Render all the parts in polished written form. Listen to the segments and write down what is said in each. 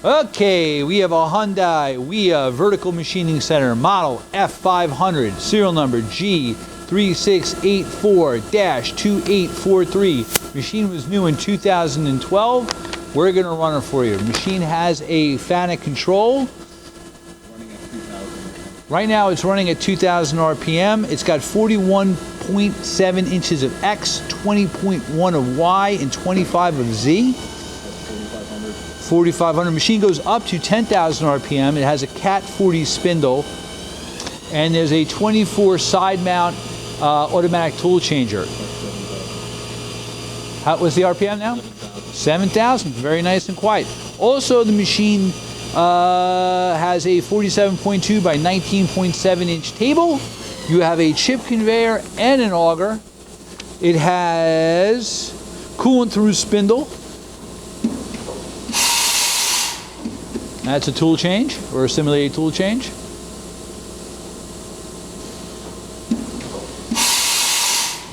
Okay, we have a Hyundai Vertical Machining Center model F500, serial number G3684-2843. Machine was new in 2012. We're going to run it for you. Machine has a FANUC control. Right now it's running at 2,000 RPM. It's got 41.7 inches of X, 20.1 of Y, and 25 of Z. 4,500. Machine goes up to 10,000 RPM. It has a Cat 40 spindle, and there's a 24 side mount automatic tool changer. What's the RPM now? 7,000. Very nice and quiet. Also, the machine has a 47.2 by 19.7 inch table. You have a chip conveyor and an auger. It has coolant through spindle. That's a tool change, or a simulated tool change.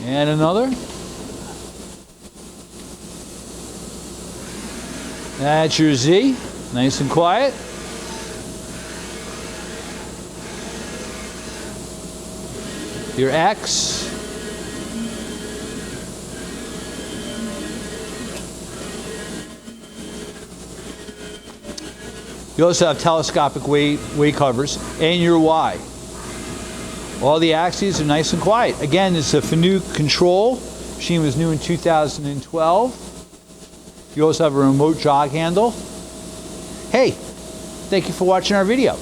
And another. That's your Z, nice and quiet. Your X. You also have telescopic weight covers, and your Y. All the axes are nice and quiet. Again, it's a FANUC control. Machine was new in 2012. You also have a remote jog handle. Hey, thank you for watching our video.